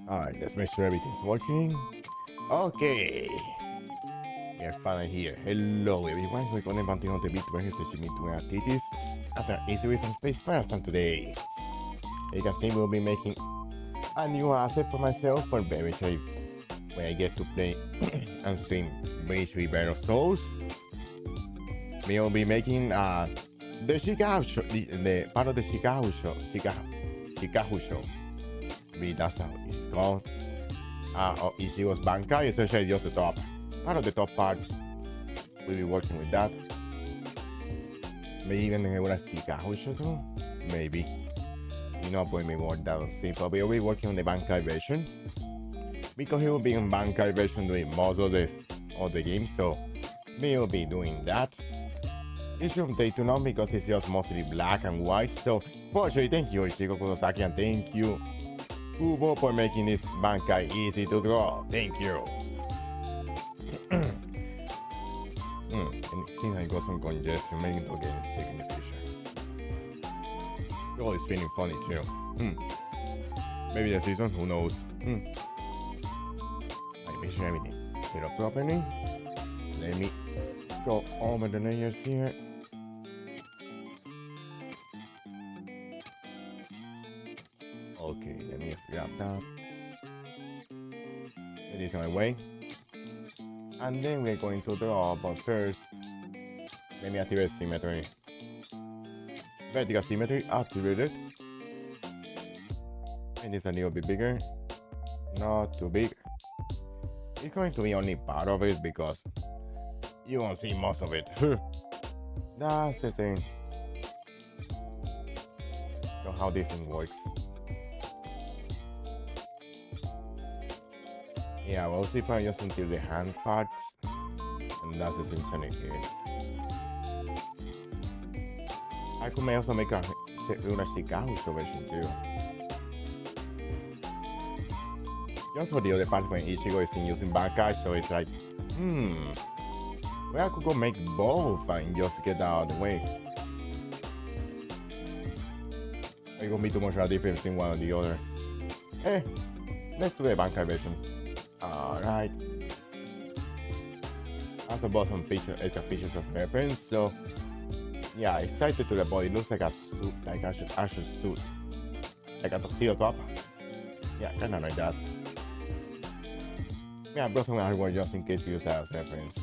Alright, let's make sure everything's working. Okay. We are finally here. Hello everyone, we're going to continue the bit where he's doing activities after a series of space pirates, and today you can see we'll be making a new asset for myself for very safe when I get to play and stream BRB Battle Souls. We'll be making the Chicago show, the part of the Chicago show. That's how it's called. Ichigo's Bankai, essentially just the top. Part of the top parts. We'll be working with that. Maybe even the regular Chicago show too. Maybe. You know, put me more down simple. We'll be working on the Bankai version. Because he will be in Bankai version doing most of the game, so we'll be doing that. It shouldn't take too long because it's just mostly black and white. So, fortunately, thank you Ichigo Kurosaki, and thank you Kubo for making this Bankai easy to draw. Thank you. And it seems I got some congestion, making it getting sick in the future. Oh, it's feeling funny too. Maybe the season, who knows? I make sure everything set up properly. Let me go over the layers here. Okay, let me just grab that. It is my way. And then we're going to draw, but first, let me activate symmetry. Vertical symmetry activated. And it's a little bit bigger. Not too big. It's going to be only part of it because you won't see most of it. That's the thing. So how this thing works. Yeah, we'll see if I just until the hand parts. And that's essentially it. I could also make a Chicago show version too. Just for the other parts when Ichigo is using Bankai, so it's like, well, I could go make both and just get that out of the way. It's gonna be too much of a difference between one or the other. Let's do the Bankai version. Alright. I also bought some extra features as reference, so yeah, it's tighter to the body. It looks like a suit, like a actual suit. Like a tuxedo top. Yeah, kinda like that. Yeah, I brought some hardware just in case you use that as reference.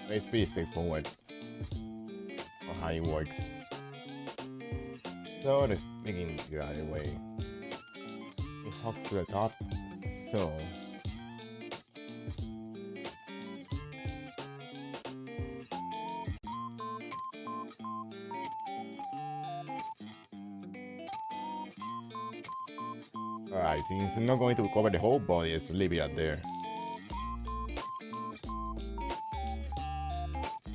It's pretty straightforward on how it works. So let's begin the other way. It hooks to the top, so alright, since it's not going to cover the whole body, let's leave it at there.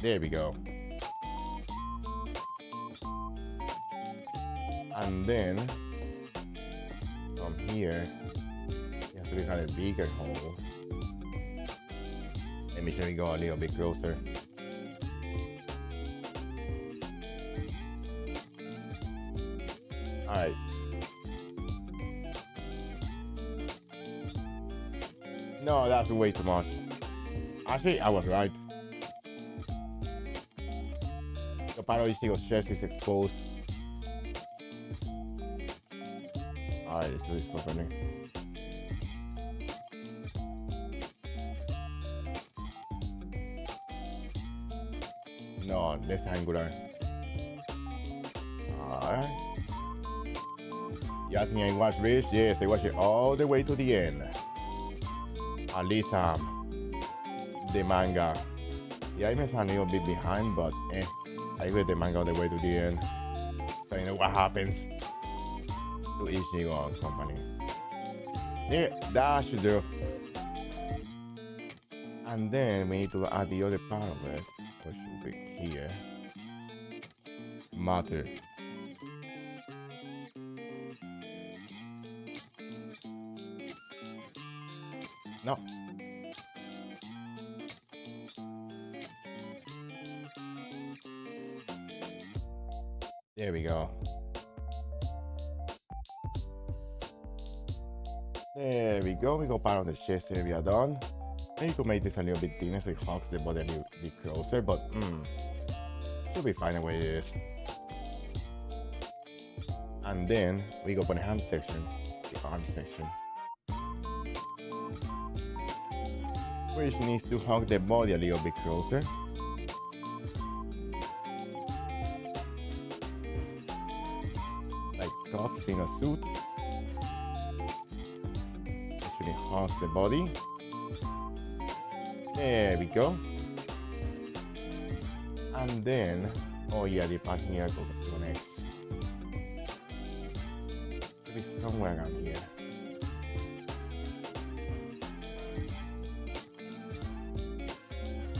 There we go. And then from here, you have to become a bigger hole. Let me show you go a little bit closer. Alright. No, that's way too much. Actually, I was right. The part of Ichigo's chest is exposed. Alright, let's do this properly. No, this angular. Alright. You think I watched this? Yes, I watched it all the way to the end. At least the manga. Yeah, I missed a little bit behind, but I read the manga all the way to the end. So you know what happens to Ichigo and company. Yeah, that should do. And then we need to add the other part of it, which should be here. Matter. No. There we go. There we go. We go part of the chest area done. Maybe to make this a little bit thinner so it hugs the body a little bit closer, but should be fine the way it is. And then we go for the hand section, the arm section, which needs to hug the body a little bit closer. Like cuffs in a suit. Actually hugs the body. There we go. And then, oh yeah, the part here connects. Maybe somewhere around here.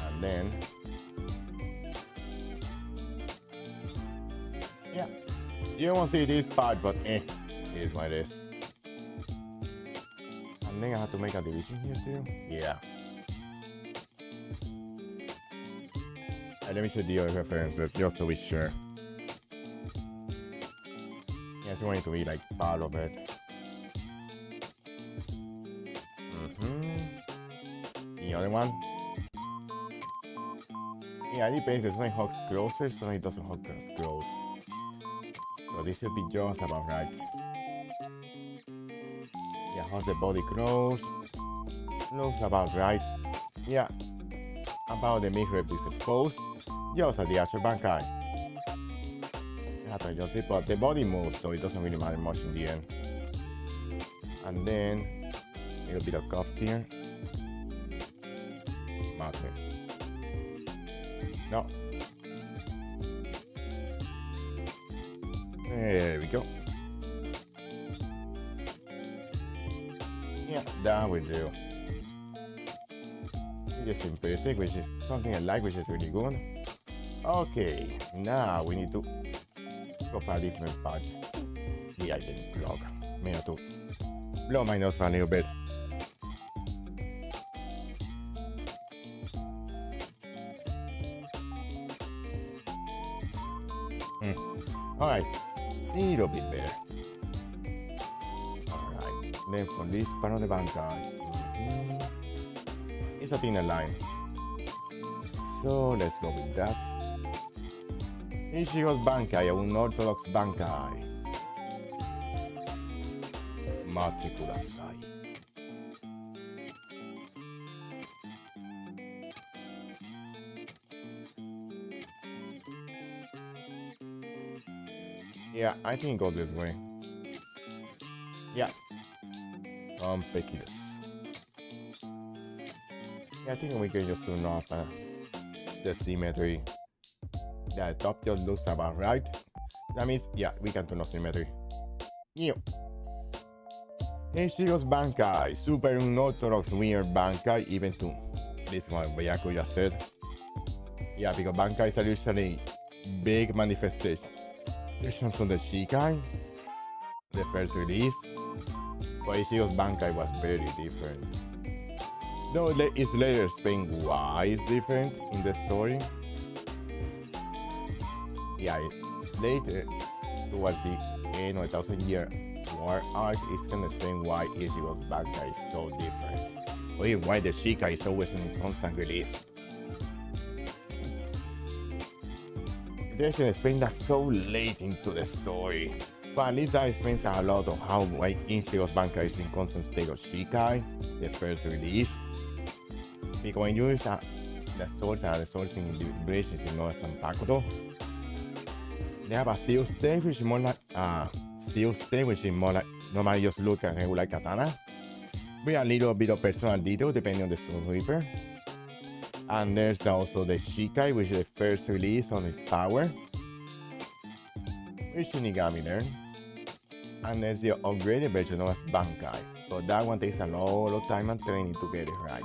And then, yeah, you won't see this part, but it is what it is. And then I have to make a division here too. Yeah. Let me show the other references just to be sure. Yes, we want it to be like part of it. The other one. Yeah, it depends because something hugs closer, something doesn't hug as close. So this should be just about right. Yeah, hugs the body close. Looks about right. Yeah. About the mid-rib is exposed. Just at the actual Bankai. You have to adjust it, but the body moves, so it doesn't really matter much in the end. And then a little bit of cuffs here. Nothing. No. There we go. Yeah, that will do. Just simplistic, which is something I like, which is really good. Okay, now we need to go for a different part. Yeah, I didn't clog. May have to blow my nose for a little bit. Alright, little bit better. Alright, then from this part of the Bankai, it's a thinner line. So let's go with that. Ichigo's Bankai, unorthodox Bankai. Mate kudasai. Yeah, I think it goes this way. Yeah. Peki desu. Yeah, I think we can just turn off the symmetry. The top just looks about right. That means, yeah, we can turn off symmetry. Yeah. Ichigo's Bankai, super unorthodox weird Bankai, even to this one, Byaku just said. Yeah, because Bankais are usually big manifestations on the Shikai, the first release. But Ichigo's Bankai was very different. Though it's later explained why it's different in the story. Yeah, later, towards the end of the 1,000-year war arc, it's gonna explain why Ichigo's Bankai is so different. Or even why the Shikai is always in constant release. It doesn't explain that so late into the story. But at least that explains a lot of how why Ichigo's Bankai is in constant state of Shikai, the first release. Because when you use the swords and the swords in relations in Noah and Pakuto, they have a seal state which is more like normally just look at regular katana with a little bit of personal detail depending on the Stone Reaper. And there's also the Shikai, which is the first release on its power, with Shinigami there. And there's the upgraded version known as Bankai. So that one takes a lot of time and training to get it right.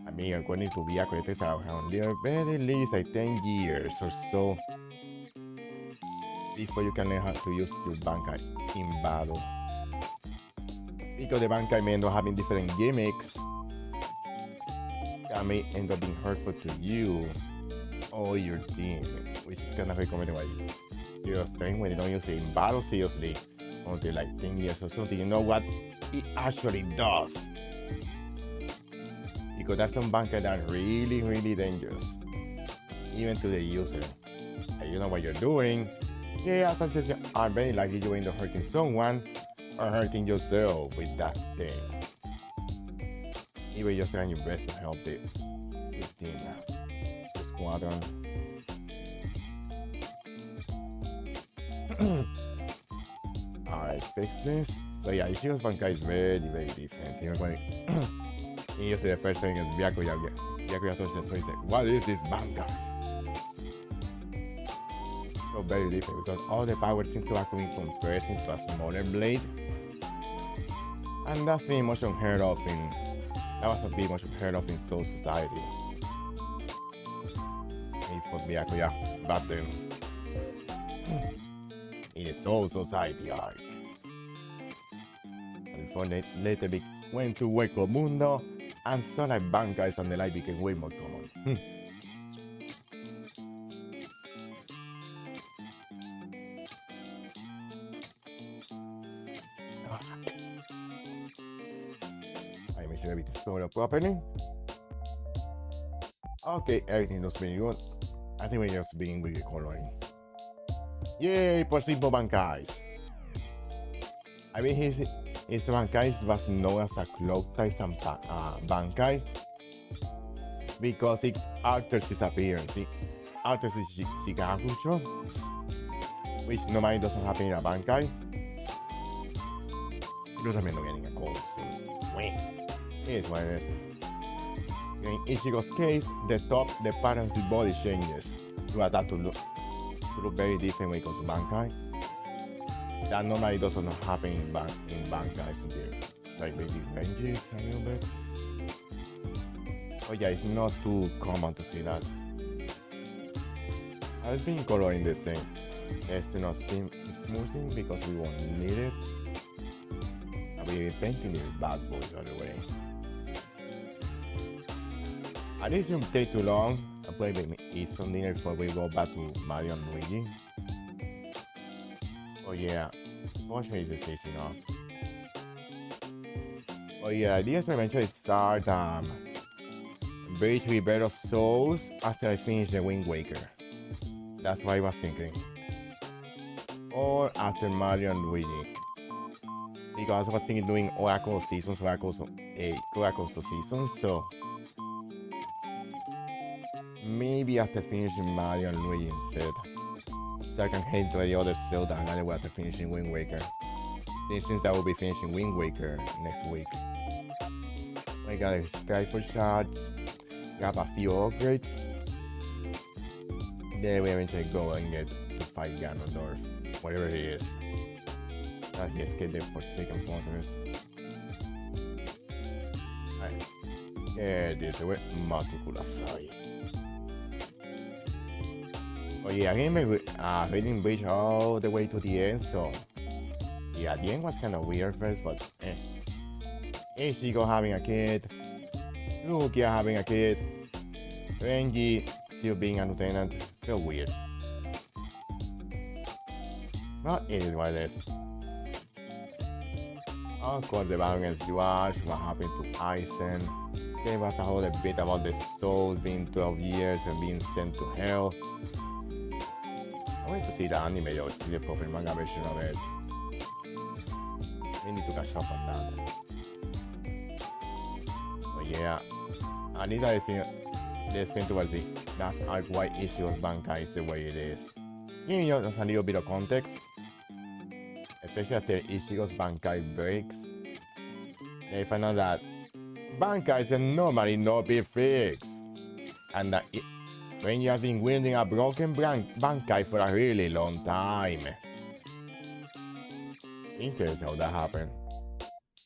I mean, according to Byaku, it takes around very least like 10 years or so before you can learn how to use your Bankai in battle. Because the Bankai may end up having different gimmicks that may end up being hurtful to you or your team, which is kind of recommended by your strength when you don't use it in battle seriously. until like 10 years or something, you know what it actually does. Because there's some bankai that are really, really dangerous, even to the user. And you know what you're doing. Yeah, sometimes you are very likely you end up hurting someone or hurting yourself with that thing. Even just trying your best to help the team, the squadron. Alright, fix this. So yeah, Ichigo's bankai is very, very different. Even when you see the first thing is Byakuya so he said, what is this bankai? So very different because all the power seems to actually compress into a smaller blade. And that's very much unheard of that wasn't very much unheard of in Soul Society. Maybe for Byakuya back then. In the Soul Society arc. And before they later went to Hueco Mundo, and so like bankais and the like became way more common. I make sure everything's stored properly. Okay, everything looks pretty good. I think we're just beginning with the coloring. Yay, por simple bankais. I mean, his bankai was known as a cloak type bankai because it alters his appearance. It alters his shigakusho, which normally doesn't happen in a bankai. It doesn't mean getting a cold soon. Here's what it is. In Ichigo's case, the part of his body changes to adapt to look very different when it comes to bankai. That normally doesn't happen in bankais until like maybe ranges a little bit. Oh yeah, it's not too common to see that. I think coloring the same. It's not smoothing because we won't need it. I'll be painting these bad boys all the way. I think it shouldn't take too long. I'll probably eat some dinner before we go back to Mario and Luigi. Oh yeah, fortunately this is enough. Oh yeah, the idea is to eventually start Bridge Rebirth of Souls after I finish the Wind Waker. That's what I was thinking. Or after Mario and Luigi. Because I was thinking doing Oracle Seasons, Oracle Seasons, so maybe after finishing Mario and Luigi instead. So I can head to the other Zelda and another way after finishing Wind Waker. Since I will be finishing Wind Waker next week. I got a Skyfall shards, grab a few upgrades. Then we eventually go and get to fight Ganondorf, whatever he is. That he escaped the Forsaken Fortress. Alright. Yeah, this way, Matukurasai. Oh yeah, again, reading Bridge all the way to the end, so yeah, the end was kind of weird first, but Ichigo having a kid, Rukia having a kid, Renji still being a lieutenant, feel weird. But it is what it is. Of course, the battle against Yuash, what happened to Aizen. There was a whole bit about the souls being 12 years and being sent to hell. I want to see the anime or see the proper manga version of it. We need to catch up on that. But yeah, I need to see this thing towards the last arc why Ichigo's bankai is the way it is. You know, there's a little bit of context. Especially after Ichigo's bankai breaks. They find out that bankais can normally not be fixed. And that when you have been wielding a broken bankai for a really long time. Interesting how that happened.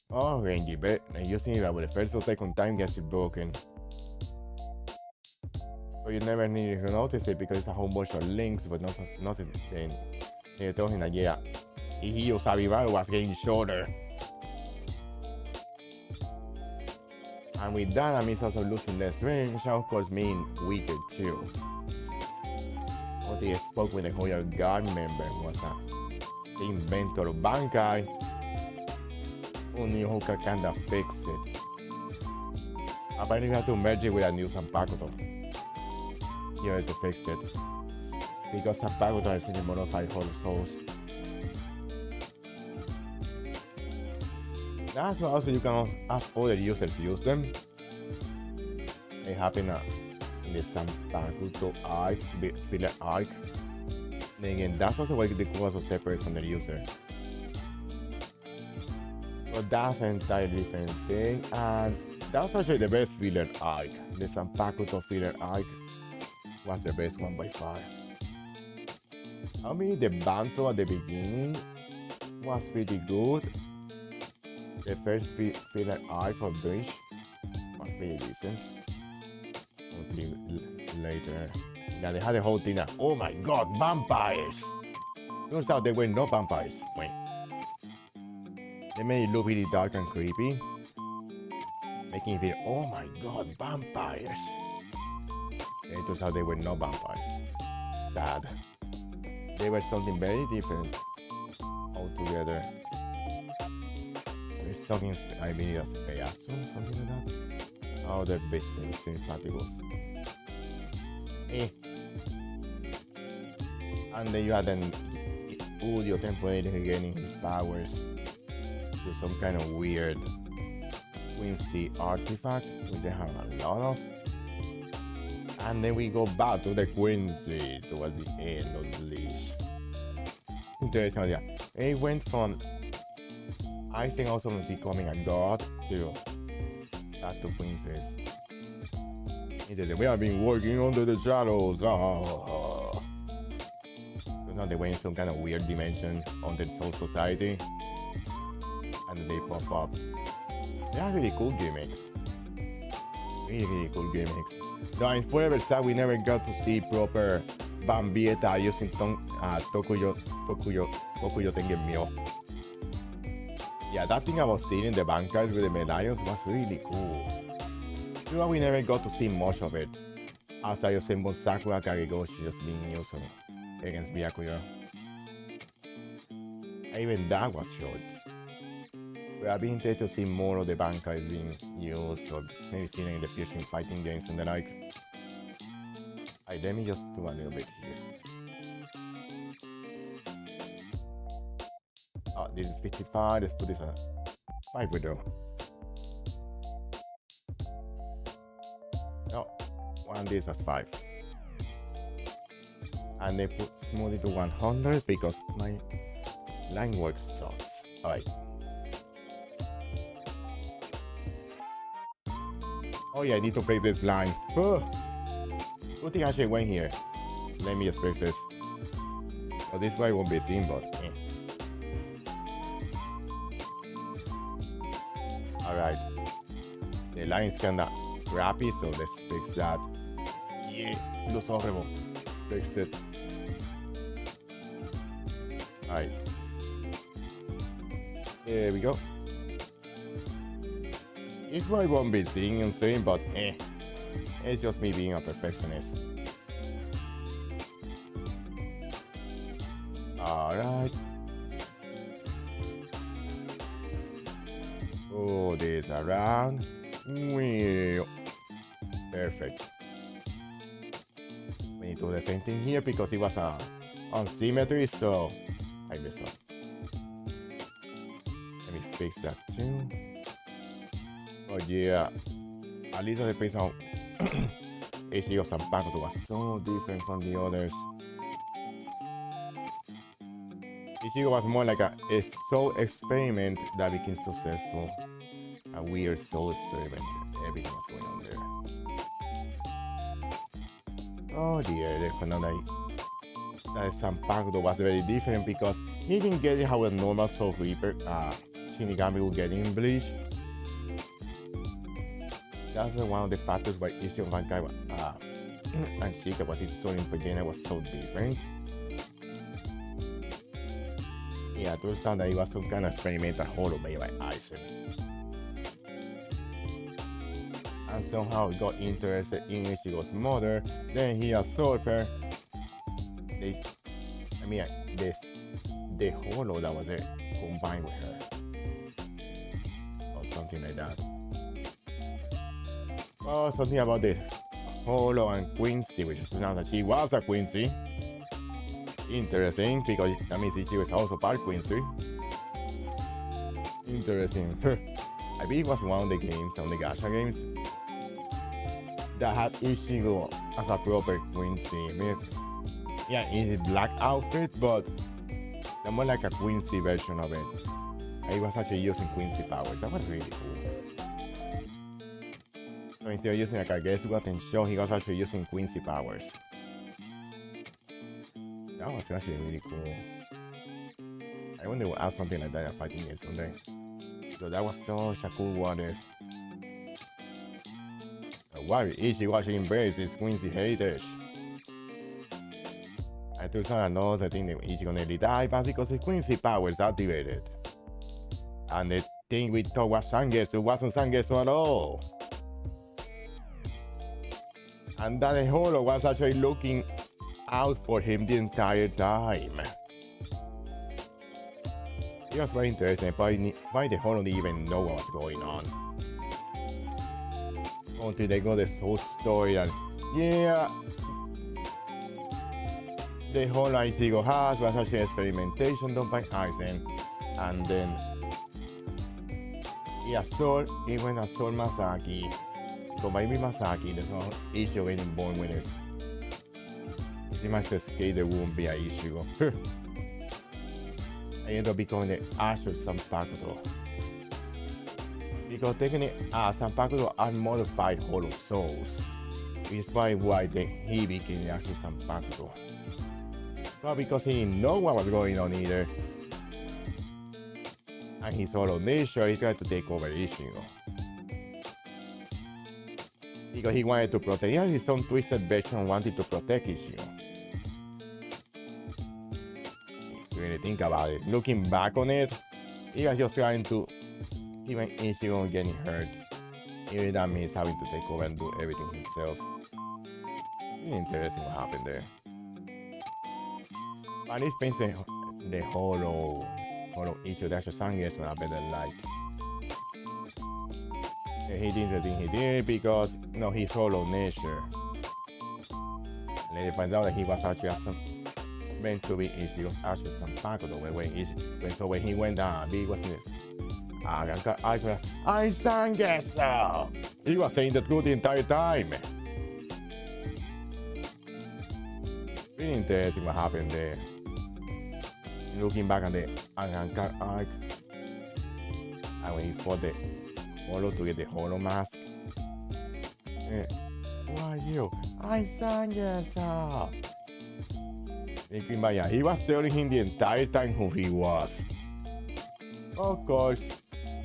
Oh, Renji, but using it for the first or second time gets it broken. So you never need to notice it because it's a whole bunch of links, but nothing. Then they told him that yeah, Ihio Sabibaru was getting shorter. And with that, I mean, it's also losing less strength, which of course mean weaker too. What they spoke with the Royal Guard member was the inventor of Bankai, who knew who could kind of fix it. Apparently we had to merge it with a new Sanpakuto here to fix it, because Sanpakuto is in the modified hollow souls. That's why also you can ask other users to use them. It happened in the Sanpakuto arc, filler arc. Then again, that's also why the code also separate from the user. But that's an entirely different thing, and that's actually the best filler arc. The Sanpakuto filler arc was the best one by far. I mean, the Banto at the beginning was pretty good. The first filler arc for Bridge was pretty decent. Until later, yeah, they had the whole thing that, oh my god, vampires! Turns out there were no vampires. Wait. They made it look really dark and creepy, making it feel, oh my god, vampires! And it turns out they were no vampires. Sad. They were something very different altogether. There's something, I mean, as ZATSU, something like that. Oh, they're bit sympathicals. And then you had an Udio temporarily regaining his powers to some kind of weird Quincy artifact, which they have a lot of. And then we go back to the Quincy towards the end of the leash. Interesting, yeah. It went from Einstein also becoming a god to back to Quincy's. We have been working under the shadows. So now they went in some kind of weird dimension on the Soul Society, and then they pop up. They are really cool gimmicks. Really cool gimmicks. Though in Forever Sad, we never got to see proper Bambieta using Tokuyo Tengen Myo. Yeah, that thing I was seeing in the Bankais with the medallions was really cool. But we never got to see much of it, aside of Senbon Sakura Kagegoshi just being used against Byakuya. Even that was short. We have been interested to see more of the Bankais being used, or maybe seen in the fusion fighting games and the like. Alright, let me just do a little bit here. Oh, this is 55, let's put this at 5 window. No, one this was 5. And they put smoothie to 100 because my line work sucks. Alright. Oh yeah, I need to fix this line. Good thing I actually went here. Let me just fix this. So this way won't be seen, but Alright. The line is kinda crappy, so let's fix that. Yeah, it looks horrible. Fix it. Alright. There we go. It's what I won't be seeing and saying, but it's just me being a perfectionist. Alright. Oh, this around. Perfect. We need to do the same thing here because it was on symmetry, so I messed up. Let me fix that too. Oh yeah, at least the pace on Ichigo Sanpakuto was so different from the others. Ichigo was more like a soul experiment that became successful. A weird soul experiment. Everything was going on there. Oh dear, they found out that Sanpakuto was very different because he didn't get it how a normal Soul Reaper Shinigami would get in Bleach. That's one of the factors why Ichigo Bankai and Shika was his soul in Pagena was so different. Yeah, it turns out that it was some kind of experimental hollow made by Aizen. And somehow he got interested in Ichigo's mother, then he assaulted her. the holo that was there combined with her. Or something like that. Well, something about this holo and Quincy, which is now that she was a Quincy. Interesting, because that means she was also part Quincy. Interesting. I believe it was one of the games, on the gacha games, that had Ichigo as a proper Quincy. I mean, yeah, in a black outfit, but more like a Quincy version of it. And he was actually using Quincy powers. That was really cool. So instead of using like a guess what and show, he was actually using Quincy powers. That was actually really cool. I wonder if we'll add something like that at fighting game someday. So that was such a cool what if. Why Ichigo actually embraced his Quincy heritage. I took some notes, I think that Ichigo nearly died, but because his Quincy powers activated. And the thing we thought was Sangetsu wasn't Sangetsu at all. And that the holo was actually looking out for him the entire time. It was very interesting why the holo didn't even know what was going on. Until they got this whole story and yeah, the holo Ichigo has was actually experimentation done by Aizen, and then he went to assault Masaki. So maybe Masaki, there's no Ichigo getting born with it. He must escape the womb via Ichigo. I ended up becoming the Asher Sanpakuto. Because technically, Sanpakuto are modified holo souls. Which is probably why he became the Asher Sanpakuto. But because he didn't know what was going on either. And his holo nature, he tried to take over Ichigo. Because he wanted to protect, he had his own twisted version and wanted to protect Ichigo. You really think about it. Looking back on it, he was just trying to keep Ichigo getting hurt. Even that means having to take over and do everything himself. Really interesting what happened there. But this paints the holo Ichigo that Sangetsu in a better light. He did the thing he did because his holo nature. And then he finds out that he was actually meant to be Ichigo's Asher Sanpakuto. When he went down, he was in this. I Sangetsu! He was saying the truth the entire time. Really interesting what happened there. Looking back at the Angankar arc, and when he fought the holo to get the holo mask. Who are you? I Sangetsu! He was telling him the entire time who he was. Of course,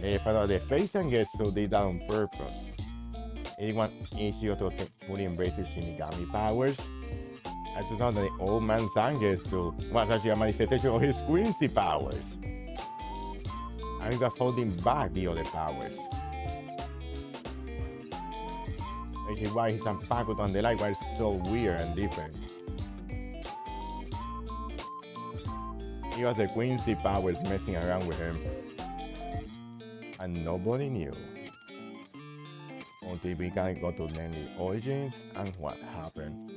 they found out the face Sangetsu did that on purpose. He didn't want Ichigo to fully embrace his Shinigami powers. I just found that the old man Sangetsu was actually a manifestation of his Quincy powers. And he was holding back the other powers. Which is why his Sanpakuto and the light were so weird and different. He was the Quincy powers messing around with him. And nobody knew. Until we got to learn the origins and what happened.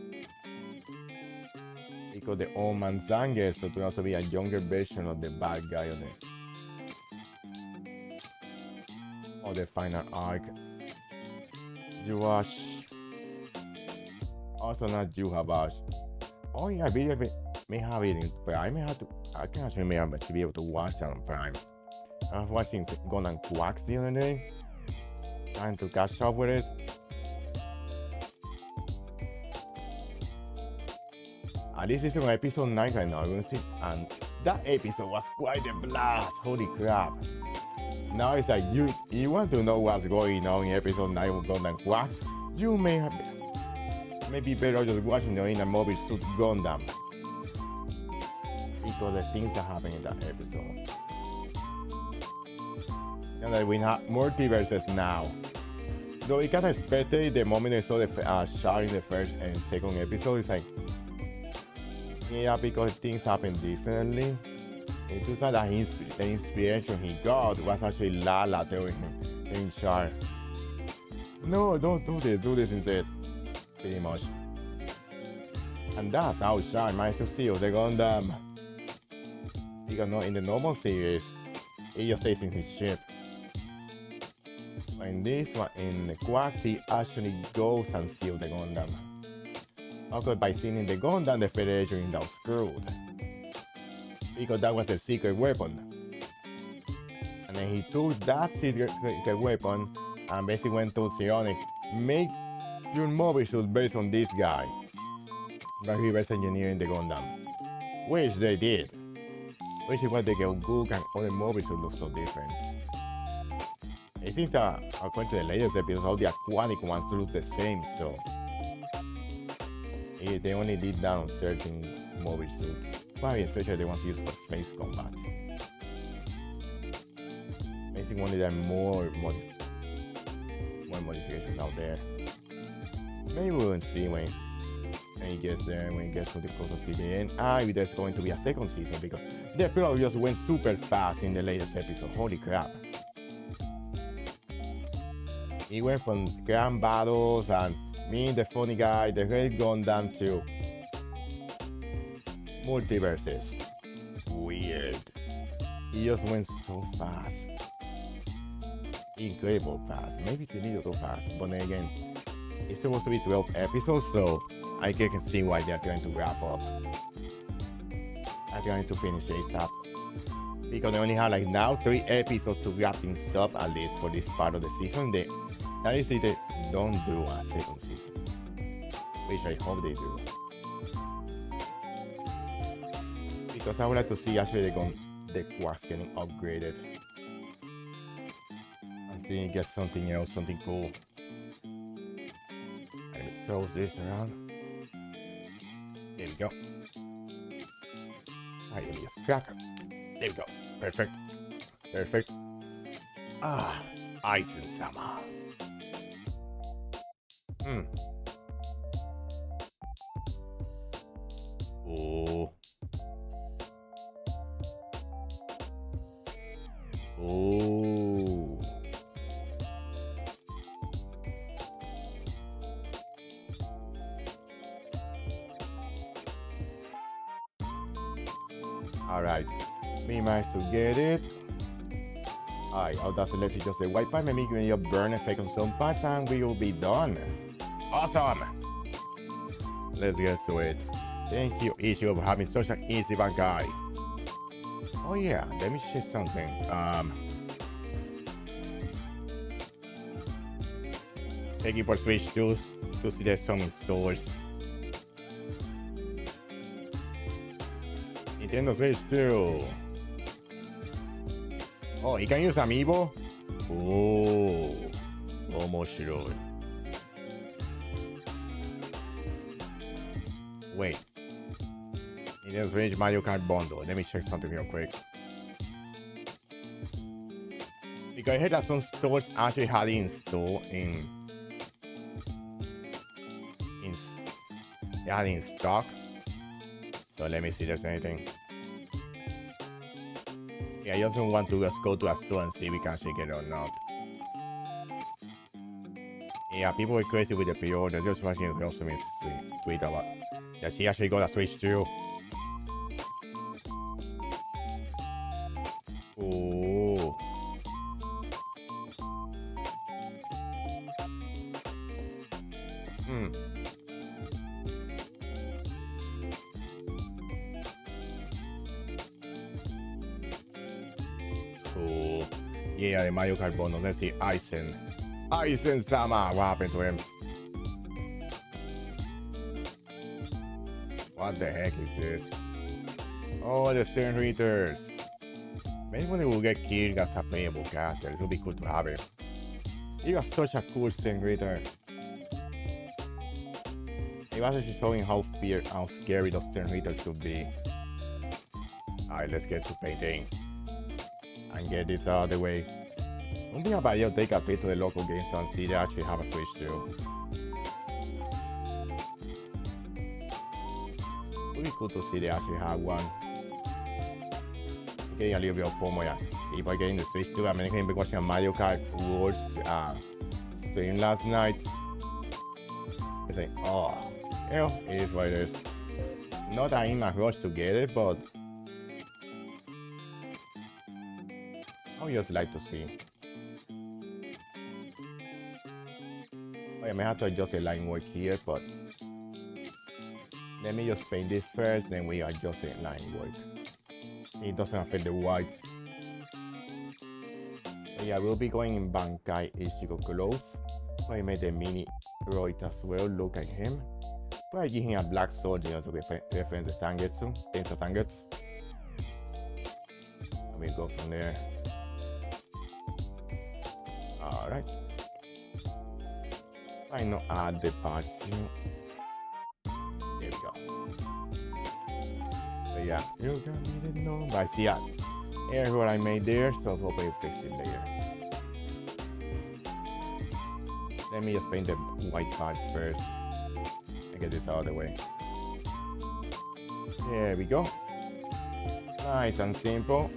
Because the old man Sangetsu turned out to be a younger version of the bad guy of the final arc. Yuash. Also not Yuhabash. Oh yeah, I may have it in Prime. I can actually be able to watch that on Prime. I was watching Gundam Quacks the other day. Trying to catch up with it. This is on episode 9 right now, and that episode was quite a blast. Holy crap. Now it's like you want to know what's going on in episode 9 of Gundam Quacks. You may be better just watching in a Mobile Suit Gundam. Because the things that happen in that episode. And that we have multiverses now. Though we kind of expected the moment I saw the shot in the first and second episode, it's like, yeah, because things happen differently. It turns out that the inspiration he got was actually Lala telling Char, no, don't do this instead. Pretty much. And that's how Char managed to steal the Gundam. Because in the normal series, he just stays in his ship. But in this one, in Quacks, he actually goes and steals the Gundam. Okay, by stealing the Gundam, the Federation is screwed. Because that was the secret weapon. And then he took that secret weapon and basically went to Psionic, make your mobile suit based on this guy. By reverse engineering the Gundam. Which they did. Which is why the Goku and other mobile suits look so different. I think that according to the latest episodes, all the aquatic ones look the same, so they only did that on certain mobile suits. Probably especially the ones used for space combat. I think only there are more modifications out there. Maybe we'll see when he gets there, when he gets to the close to the end. If there's going to be a second season, because the episode just went super fast in the latest episode. Holy crap. He went from grand battles and me, the funny guy, the Red Gundam to multiverses. Weird. He just went so fast. Incredible fast. Maybe a little fast, but then again, it's supposed to be 12 episodes, so I can see why they're trying to wrap up. I'm trying to finish ASAP. Because they only have like now 3 episodes to wrap things up, at least for this part of the season. Now you see they don't do a second season. Which I hope they do. Because I would like to see actually the Quarks getting upgraded. I'm thinking get something else, something cool. Let me close this around. There we go. Alright, let me just crack it. There we go. Perfect. Perfect. Aizen-sama. Oh. Oh. Alright. We managed to get it. Alright, all that's left is just the white part. Maybe when you burn effect on some parts and we will be done. Awesome! Let's get to it. Thank you, Ichigo, for having such an easy bad guy. Oh yeah, let me check something. Thank you for Switch to see there's some in stores. Nintendo Switch 2. Oh, you can use Amiibo? Oh, 面白い. Wait. Nintendo Switch Mario Kart bundle. Let me check something real quick. Because I heard that some stores actually had it installed in stock. So let me see if there's anything. Yeah, I just don't want to just go to a store and see if we can actually get it or not. Yeah, people were crazy with the pre-orders. Just watching Ryosumi's tweet about that she actually got a Switch too. Oh. Cool. Yeah, the Mario Kart bundle. Let's see, Aizen-sama. What happened to him? What the heck is this? Oh, the steering readers. Maybe when they will get killed as a playable character, it would be cool to have it. He got such a cool steering reader. It was actually showing how scary those steering readers could be. Alright, let's get to painting. And get this out of the way. One thing about you, take a trip to the local game store and see they actually have a Switch too. It would be cool to see they actually have one. getting a little bit of FOMO. Yeah, people are getting the Switch too. I'm been watching a Mario Kart World stream last night. It's like, oh, you know, it is what it is. Not that I'm in a rush to get it, but I would just like to see. I may have to adjust the line work here, but let me just paint this first, then we adjust the line work. It doesn't affect the white. So yeah, we'll be going in Bankai Ichigo clothes. So I made the mini Roit as well, look like him. But I give him a black sword, you know, to reference the Sangetsu, Tensa Sangetsu. And we go from there. Alright. I know add the parts here. There we go. So yeah, you don't need to know. But I see that error I made there, so hopefully fix it later. Let me just paint the white parts first and get this out of the way. There we go. Nice and simple.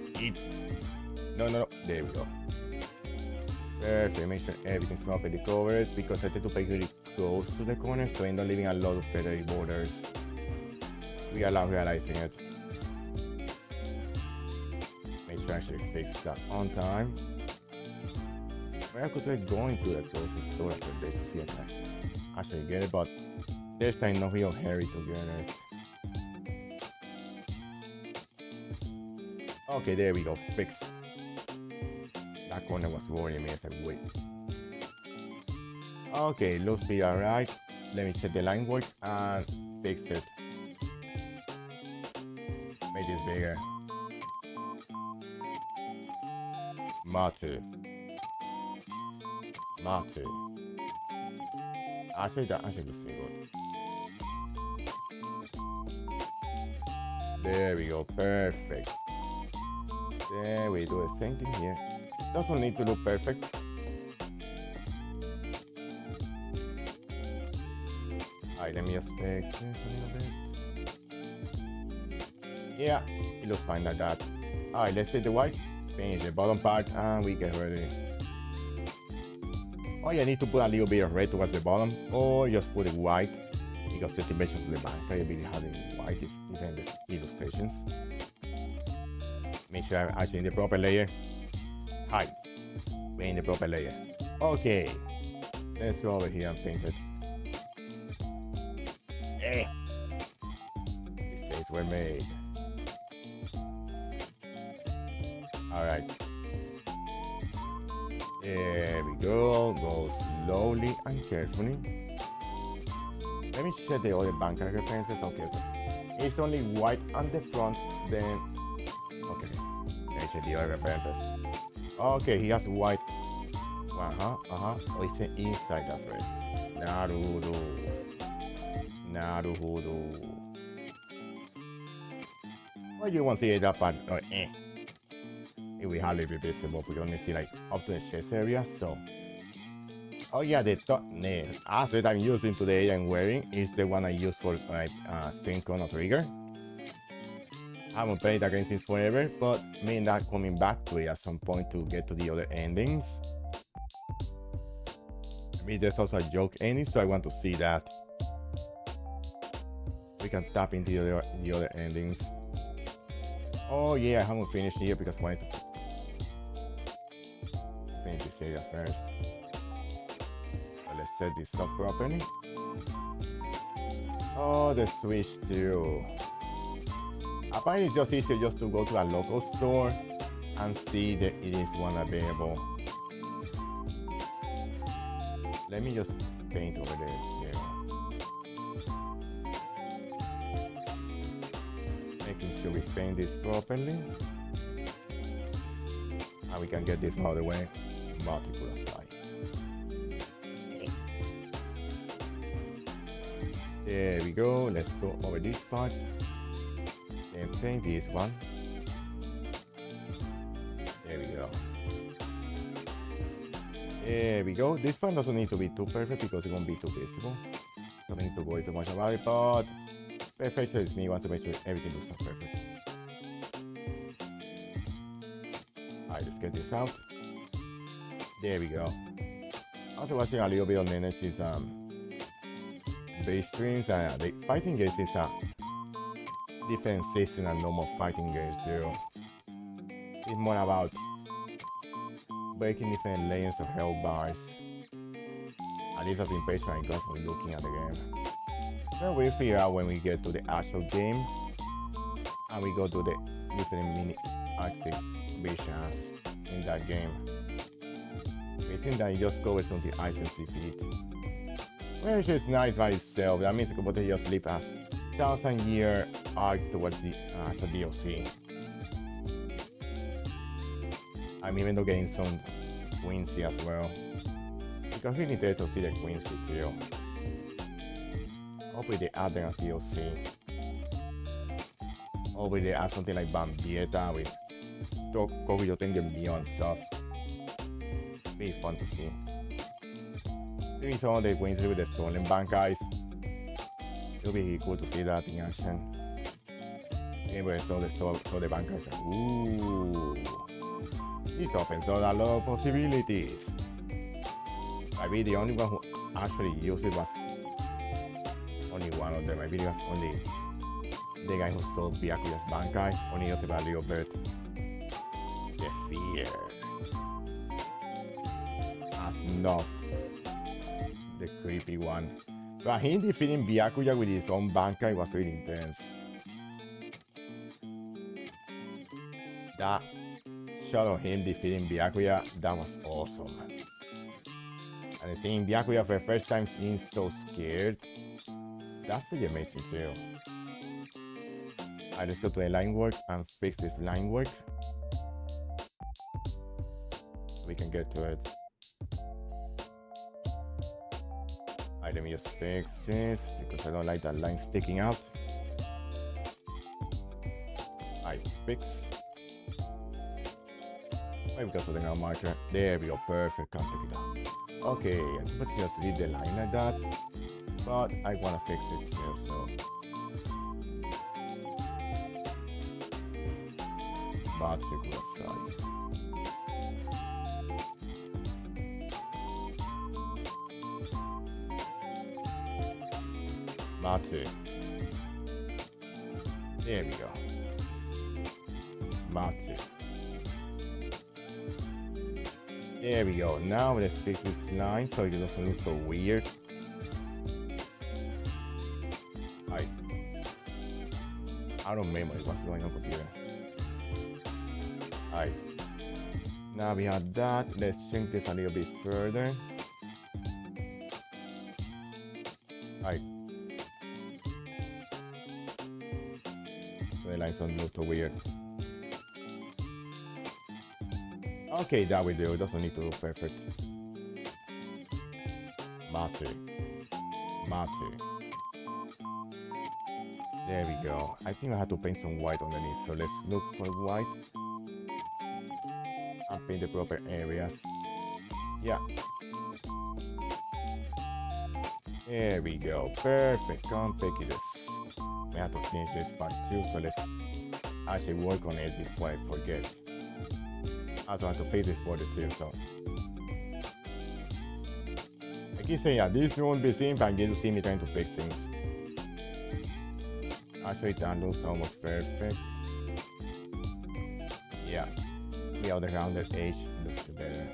No. There we go. Perfect. Make sure everything's properly covered because I tend to paint really close to the corner, so I'm not leaving a lot of feathery borders. We are realizing it. Make sure I actually fix that on time. Where could I go into the closest store after this to see if I actually get it, but there's time no real hurry to get it. Okay, there we go. Fix. That corner was worrying me. I said, wait. Okay, looks be alright. Let me check the line work and fix it. Make this bigger. Matu. Actually, that looks pretty good. There we go. Perfect. Then we do the same thing here. Doesn't need to look perfect. Alright, let me just fix this a little bit. Yeah, it looks fine like that. Alright, let's take the white, finish the bottom part, and we get ready. Oh yeah, I need to put a little bit of red towards the bottom, or just put it white, because the dimensions of the bank I really have in white if in the illustrations. Make sure I'm actually in the proper layer. Hi, we're in the proper layer. Okay, let's go over here and paint it. Eh, these shades were made. Alright. There we go. Go slowly and carefully. Let me check the other banker references. Okay. It's only white on the front, then. Okay. Let me check the other references. Okay, he has white. Oh, it's the inside, that's right. Naruhodo. Well, you won't see that part. Oh, it will hardly be visible. We only see like up to the chest area, so. Oh yeah, the asset I'm using today I'm wearing is the one I use for my string corner trigger. I haven't played that game since forever, but me and that coming back to it at some point to get to the other endings. I mean, there's also a joke ending, so I want to see that. We can tap into the other endings. Oh yeah, I haven't finished here because I wanted to finish this area first. So let's set this up properly. Oh, the Switch too. Apparently it's just easier just to go to a local store and see that it is one available. Let me just paint over there too. Making sure we paint this properly. And we can get this out of the way. Multiple aside. There we go. Let's go over this part. And paint this one. There we go. There we go. This one doesn't need to be too perfect because it won't be too visible. Don't need to worry too much about it, but perfection is me. I want to make sure everything looks so perfect. Alright, let's get this out. There we go. Also watching a little bit of Nenesh's base streams. The fighting games is a different system than normal fighting games do. It's more about breaking different layers of health bars. At least that's the impression I got from looking at the game. Then we'll figure out when we get to the actual game and we go to the different mini exhibitions in that game. Basically that it just covers on the ice and sea feet. Which is nice by itself. That means you just live a 1,000-year arc towards the as a DLC. I'm even though getting some Quincy as well. Because we need to see the Quincy too. Hopefully they add them as DLC. Hopefully they add something like Bambieta with Kokuyo Tengen Beyond stuff. Be fun to see. Maybe some of the Quincy with the stolen Bankais. It'll be cool to see that in action. Maybe I saw the Bankais. Ooh. This opens up a lot of possibilities. Maybe the only one who actually used it was only one of them. Maybe it was only the guy who sold Byakuya's Bankai. Only used it by Leopard. The fear. That's not the creepy one. But him defeating Byakuya with his own Bankai was really intense. That shot of him defeating Byakuya, that was awesome. And seeing Byakuya for the first time being so scared, that's pretty amazing too. Alright, let's go to the line work and fix this line work. We can get to it. Alright, let me just fix this because I don't like that line sticking out. Alright, fix. Maybe because of the marker. There we go, perfect. Can't pick it up. Okay, I'm supposed to just leave the line like that, but I want to fix it too, so. Batsu Kurosaki. Batsu. There we go. Batsu. There we go. Now let's fix this line so it doesn't look so weird. I don't remember what's going on computer. Alright. Now we have that. Let's shrink this a little bit further. Alright. So the lines don't look so weird. Okay, that we do. It doesn't need to look perfect. Matu. There we go. I think I have to paint some white underneath. So let's look for white. And paint the proper areas. Yeah. There we go. Perfect. Completely this. We have to finish this part too. So let's actually work on it before I forget. I also have to face this border too, so. I keep saying, yeah, this won't be simple, and you see me trying to fix things. Actually, that looks almost perfect. Yeah, without the rounded edge, looks better.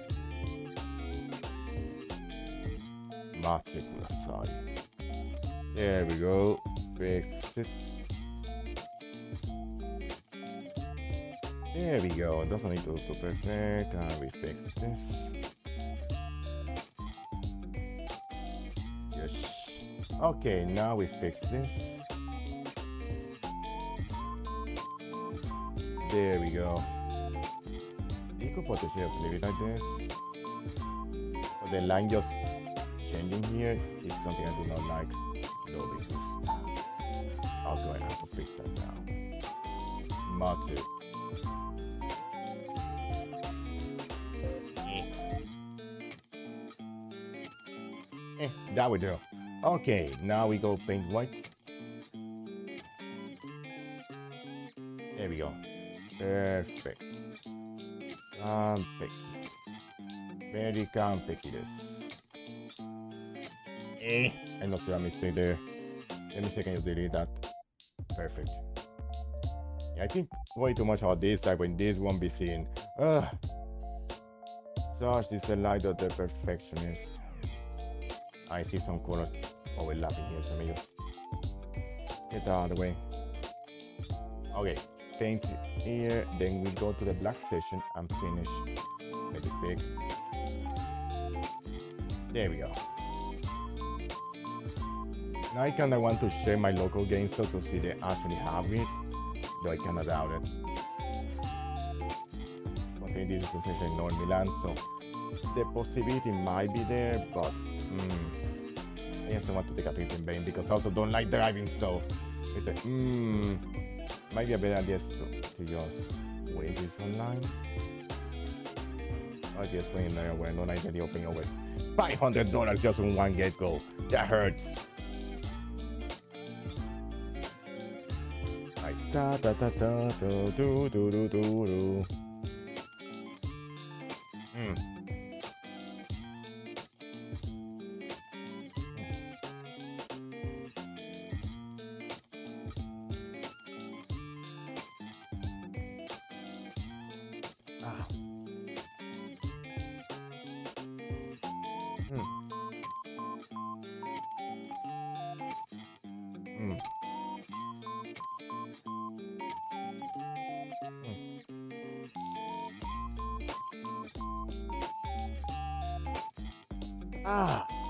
Matsu Kurosaki. There we go. Fix it. There we go. It doesn't need to look so perfect. And we fix this. Yes. Okay, now we fix this. There we go. You could potentially just leave it like this. But the line just changing here is something I do not like. No big stuff. I'll go and have to fix that now. Matsu. That we do. Okay, now we go paint white. There we go. Perfect. Peki. Very完璧です。I noticed a mistake there. Let me see, can you delete that? Perfect. Yeah, I think way too much about this type when this won't be seen. Such is the light of the perfectionist. I see some colors overlapping here, so let me just get that out of the way. Okay, paint here, then we go to the black session and finish. Make it big. There we go. Now I kinda want to share my local game so to see they actually have it, though I kinda doubt it. I think this is essentially North Milan, so the possibility might be there, but I just don't want to take a trip in vain because I also don't like driving, so it's like, might be a better idea to just wait this online. I just playing there where no night the opening over $500 just on one get-go. That hurts. Like da da da da do do do do do.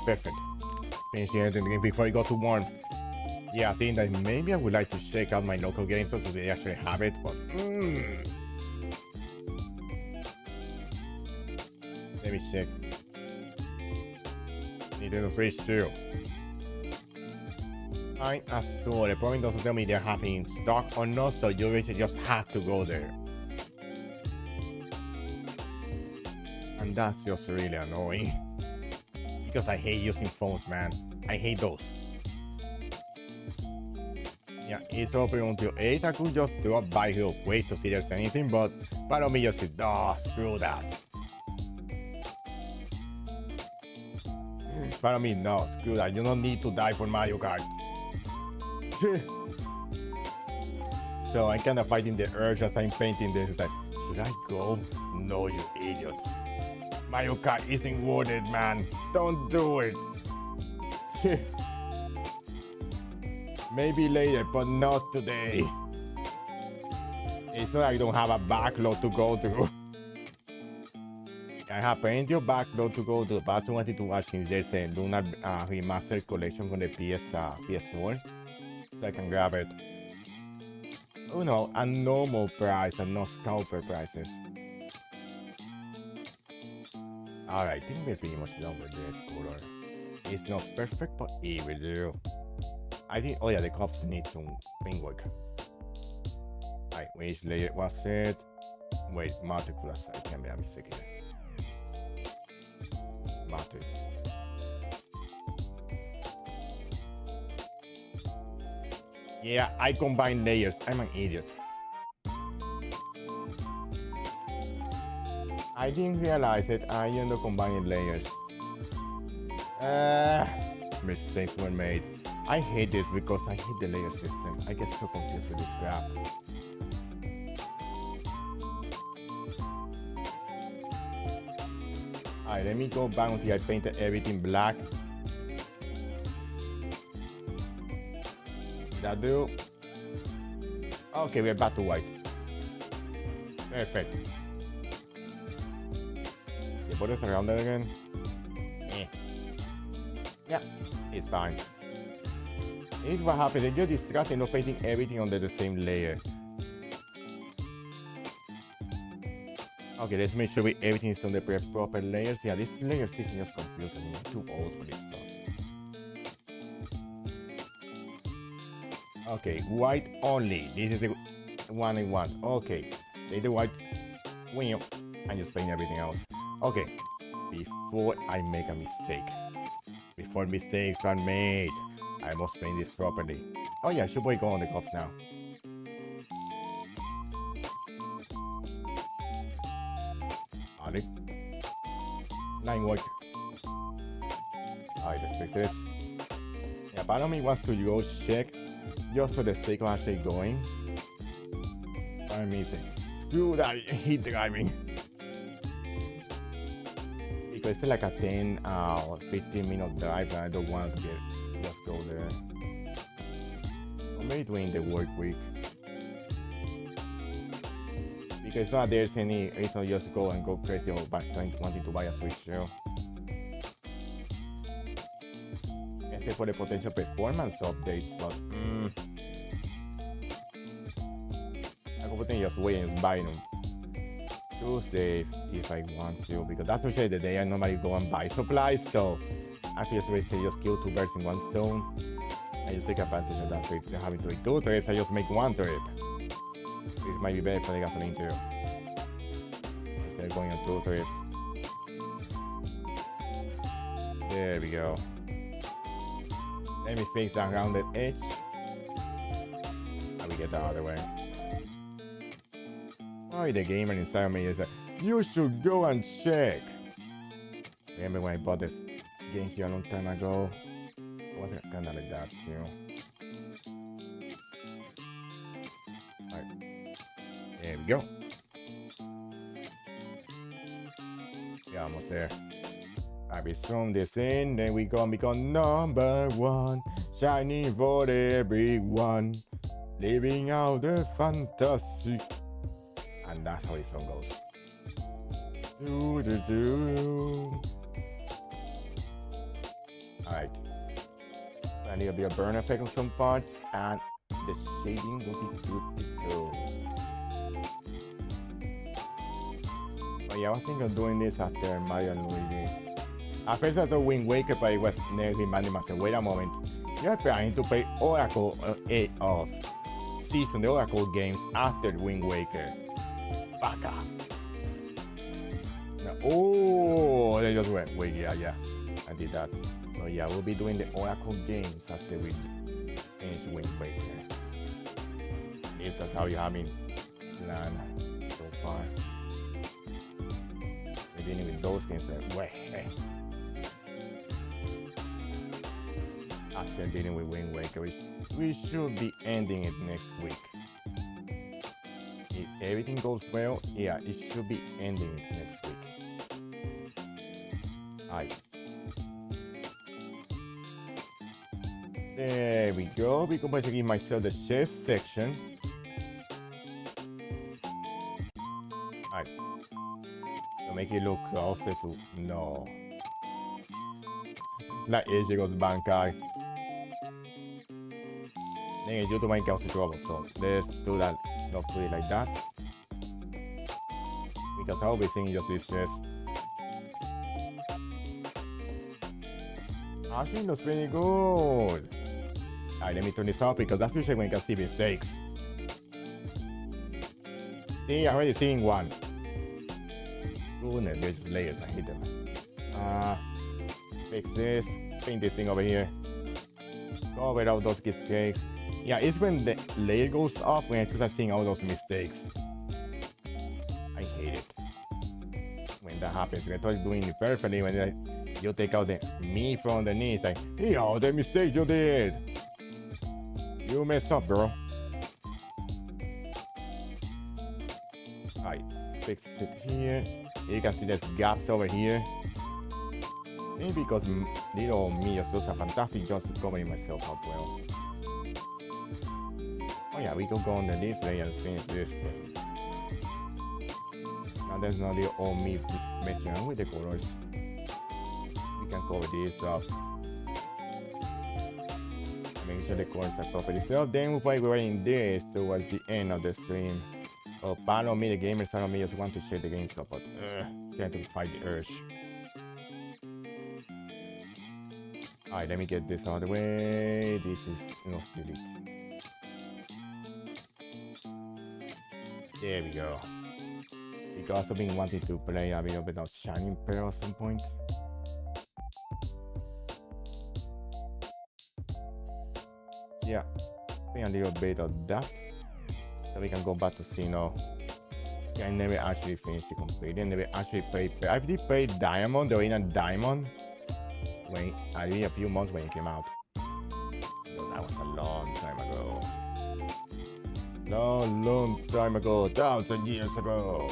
Perfect. Finishing everything before I go to warm. Yeah, seeing that maybe I would like to check out my local game so they actually have it, but let me check. Nintendo Switch 2. Fine as to the problem doesn't tell me they're having in stock or not, so you really just have to go there. And that's just really annoying. Because I hate using phones, man. I hate those. Yeah, it's open until 8. I could just do a by real quick to see if there's anything, but part of me just said, screw that. Part of me, no, screw that. You don't need to die for Mario Kart. So I'm kind of fighting the urge as I'm painting this. It's like, should I go? No, you idiot. Mario Kart isn't worth it, man. Don't do it. Maybe later, but not today. It's not like I don't have a backlog to go to. I have plenty of backlog to go to, but I also wanted to watch if there's a Lunar Remastered collection from the PS4. So I can grab it. Oh no, a normal price and not scalper prices. Alright, I think we're pretty much done with this color. It's not perfect, but it will do. I think, oh yeah, the cups need some paintwork. Alright, which layer was it? Wait, matte plus, I can't be a mistake here. Matte. Yeah, I combine layers, I'm an idiot. I didn't realize it, I end up combining layers. Mistakes were made. I hate this because I hate the layer system. I get so confused with this crap. Alright, let me go back until I painted everything black. Did that do? Okay, we're back to white. Perfect. The borders around that again. Yeah, it's fine. It's what happens if you're distracted not painting everything under the same layer. Okay, let's make sure everything is on the proper layers. Yeah, this layer system is confusing me. I'm too old for this stuff. Okay, white only. This is the one I want. Okay, take the white wheel and just paint everything else. Okay, before I make a mistake. Before mistakes are made, I must paint this properly. Oh yeah, should we go on the cuffs now? Alright. Line work. Alright, let's fix this. Yeah, part of me wants to go check just for the sake of actually going. Part of me is screw that heat driving. Because it's like a 10 or 15-minute drive and I don't want to just go there. Or maybe during the work week. Because it's not there's any reason to just go and go crazy or wanting to buy a Switch show. Except for the potential performance updates, but I could potentially just wait and just buy them to save if I want to, because that's usually the day I normally go and buy supplies. So I can just basically just kill two birds in one stone. I just take advantage of that trip. Instead of having to make two trips, I just make one trip. Which might be better for the gasoline too. Instead of going on two trips. There we go. Let me fix that rounded edge. How we get the other way. Oh, the gamer inside of me is like, you should go and check. Remember when I bought this game here a long time ago? It wasn't kind of like that too. Alright. There we go. Yeah, almost there. I will zoom this in, then we gonna become number one, shining for everyone, living out the fantasy. And that's how this song goes. Do do do. Alright. I need a bit of burn effect on some parts, and the shading will be good to go. But yeah, I was thinking of doing this after Mario and Luigi. At first I thought Wind Waker, but it was nearly reminding myself, wait a moment, you're planning to play Oracle of Season, the Oracle games after Wind Waker. Baka. Now, oh, they just went, wait, yeah, I did that. So yeah, we'll be doing the Oracle games after we finish Wind Waker. At least that's how you have me planned so far. We're dealing with those games that, wait, hey. After dealing with Wind Waker, we should be ending it next week. If everything goes well, yeah, it should be ending it next week. Alright. There we go. Because I'm going to give myself the chest section. Alright. To make it look closer to... No. Like Ichigo's Bankai. Then YouTube might cause trouble, so let's do that. Not put it like that. Because I'll be seeing just this chest. Actually, looks pretty good. Alright, let me turn this off because that's usually when you can see mistakes. See, I'm already seeing one. Goodness, there's layers, I hate them. Fix this, paint this thing over here. Cover all those mistakes. Yeah, it's when the layer goes off when I start seeing all those mistakes. I hate it when that happens. When I thought doing it perfectly, when you take out the me from the knee, it's like, hey, all the mistakes you did. You messed up, bro. Alright, fix it here. You can see there's gaps over here. Maybe because little me is just a fantastic job covering myself up well. Oh yeah, we can go under this layer and finish this. Now there's no little old me messing around with the colors. We can cover this up. Make sure the colors are properly set up. Then we'll probably go in this towards the end of the stream. Oh, part of me, the gamers side of me, just want to share the game stuff, but trying to fight the urge. Alright, let me get this out of the way. This is no delete. There we go. Because I've been wanting to play a little bit of Shining Pearl at some point. Yeah, I think a little bit of that. So we can go back to Sinnoh. I never actually finished it completely. I never actually played. I did play Diamond, the original Diamond, when I did a few months when it came out. But that was a long time ago. Long time ago, 1,000 years ago.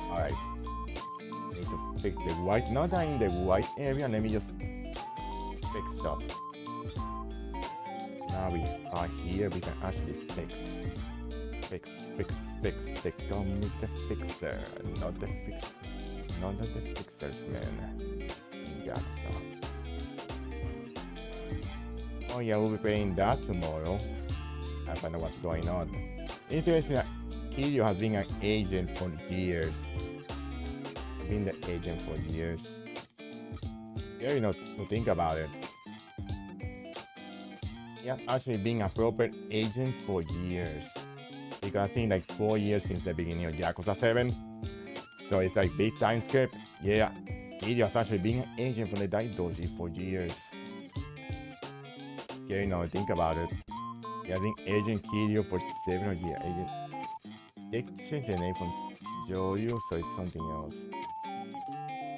Alright. Need to fix the white. Not that in the white area. Let me just fix up. Now we are here. We can actually fix the comic, the fixer, not the fixers, man. Yeah, so. Oh yeah, we'll be playing that tomorrow. I find out what's going on. Interesting that Kiryu has been an agent for years. Been the agent for years. Yeah, you know, to think about it. He has actually been a proper agent for years. Because I think like 4 years since the beginning of Yakuza 7. So it's like big time skip. Yeah, Kiryu has actually been an agent for the Daidoji for years. Scary now to think about it. Yeah, I think Agent Kiryu for 7 years. Agent. They changed the name from Joyu, so it's something else.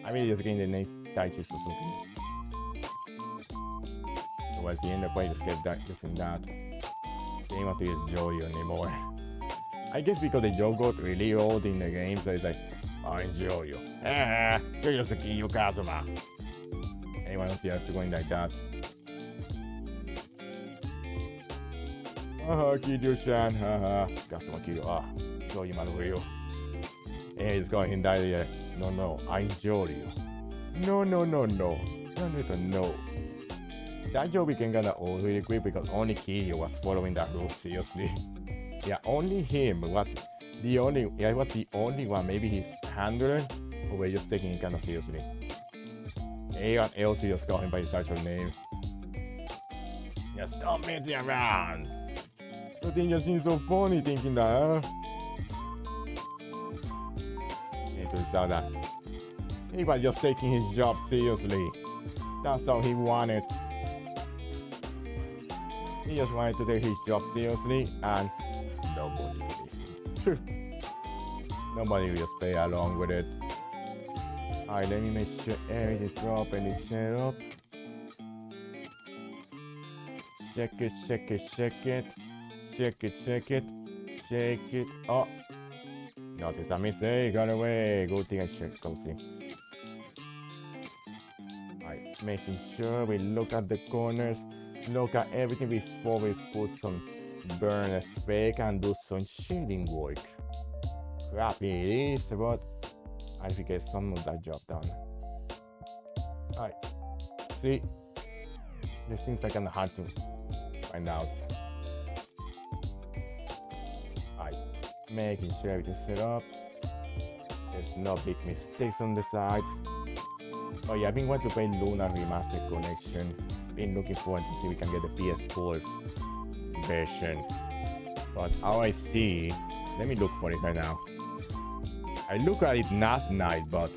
I mean, just getting the name Taichi Suzuki. Towards the end, the play just kept that, just in that. They didn't want to use Joyu anymore. I guess because the Joe got really old in the game, so it's like, I'm Joyu. You're just a Kiryu Kazuma. Anyone else has to go in like that. Haha, Kiryu-chan, haha. Kazuma Kiryu, Joyu Maruyo. And he's going in that area. No, I'm Joyu. No. You don't need to know. That joke became kinda old really quick because only Kiryu was following that rule seriously. Yeah, only him was the only one, maybe his handler, who were just taking it kinda seriously. Everyone else just called him by his actual name. Just stop messing around. You think you seem so funny thinking that, huh? It turns out that he was just taking his job seriously. That's all he wanted. He just wanted to take his job seriously, and nobody believed him. Nobody will just play along with it. Alright, let me make sure everything's properly set up. Check it. Oh, notice a mistake. Got away. Good thing I checked closely. Alright, making sure we look at the corners. Look at everything before we put some burn effect and do some shading work. Crappy it is, but I think get some of that job done. Alright, see, this things are kinda hard to find out. Alright, making sure everything's set up. There's no big mistakes on the sides. Oh yeah, I've been wanting to play Luna Remastered Collection. Been looking forward to see if we can get the PS4 version. But all I see, let me look for it right now. I looked at it last night, but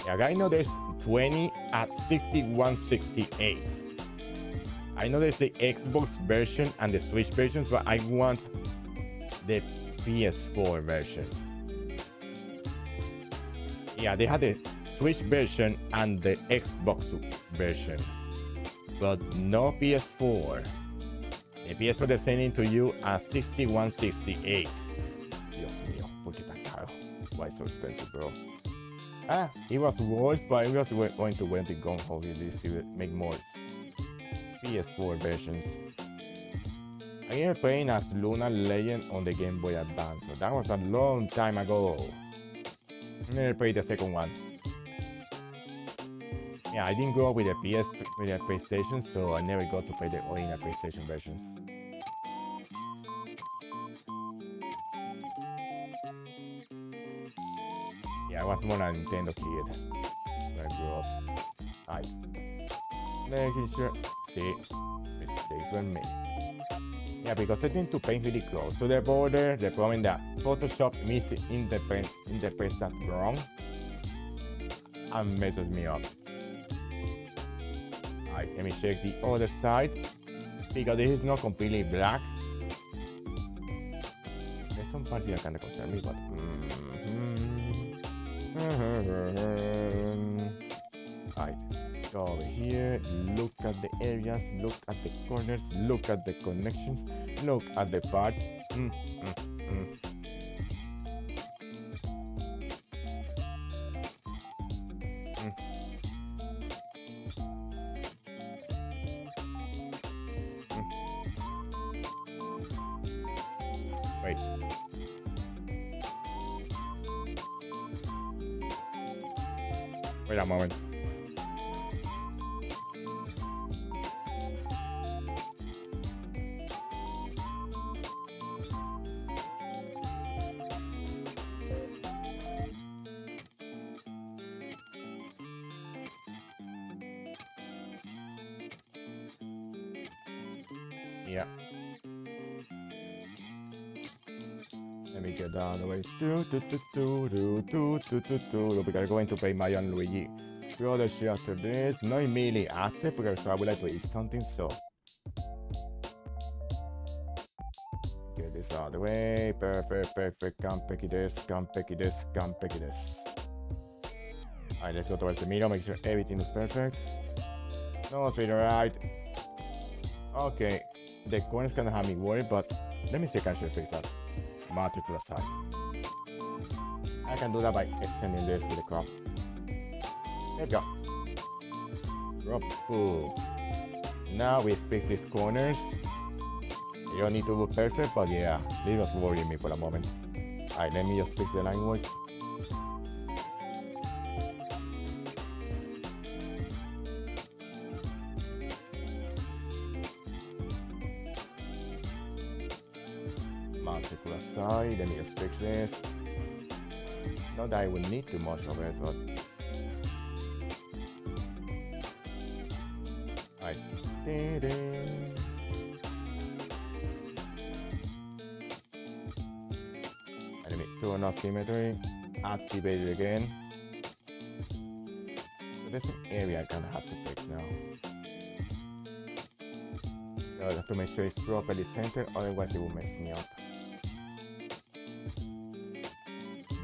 yeah, I know there's 20 at 6168. I know there's the Xbox version and the Switch versions, but I want the PS4 version. Yeah, they had the Switch version and the Xbox version, but no PS4. The PS4 they're sending to you at 6168. Dios mío, ¿por qué tan caro? Why so expensive, bro? It was worse, but it was going to win the gun hole this to make more PS4 versions. I am playing as Luna Legend on the Game Boy Advance, but that was a long time ago. I never played the second one. Yeah, I didn't grow up with the PlayStation, so I never got to play the original PlayStation versions. Yeah, I was more a Nintendo kid when I grew up. Alright. Making sure. See, mistakes were made. Yeah, because I tend to paint really close to the border. The problem that Photoshop interprets that wrong and messes me up. Alright, let me check the other side. Because this is not completely black. There's some parts that kind of concern me, but Alright, go over here, look at the areas, look at the corners, look at the connections, look at the part. Wait. Wait a moment. Yeah. Let me get down the way. We gotta go into play Mario and Luigi. Brother shit after this. Not immediately after because I would like to eat something, so get this out of the way. Perfect. Kampeki desu. Alright, let's go towards the middle, make sure everything is perfect. No, straight right. Okay. The corners kinda have me worried, but let me see if I can fix that. Mate kurasai. I can do that by extending this with the crop. There we go. Drop. Ooh. Now we fix these corners. You don't need to look perfect, but yeah, this was worrying me for a moment. Alright, let me just fix the line work. Let me just fix this. Not that I would need too much of it, but alright. Let me turn off symmetry, activate it again. So there's an area I kinda have to fix now. So I have to make sure it's properly centered, otherwise it will mess me up.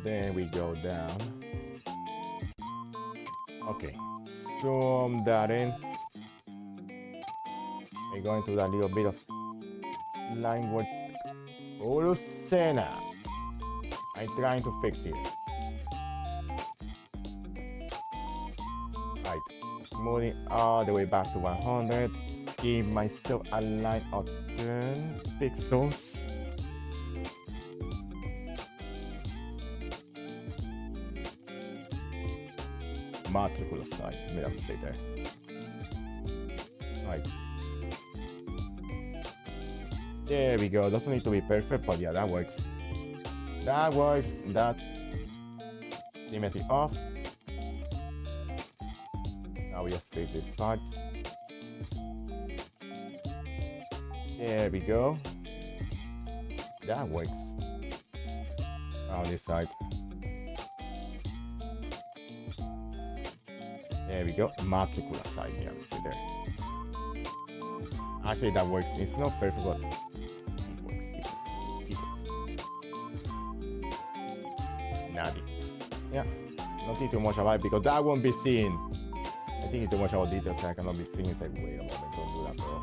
Then we go down. Okay, zoom that in. We're going to that little bit of line work. Urusena. I'm trying to fix it. Right, smoothing all the way back to 100. Give myself a line of 10 pixels. Mate kurasai. Made a mistake there. Right. There we go. Doesn't need to be perfect, but yeah, that works. That works. That symmetry off. Now we just fix this part. There we go. That works. On this side. There we go. Mate kurasai. Yeah, see there. Actually, that works. It's not perfect, but it works. It works. Nadi. Yeah. Not too much about it because that won't be seen. I think too much about details so I cannot be seen. It's like, wait a moment, don't do that, bro.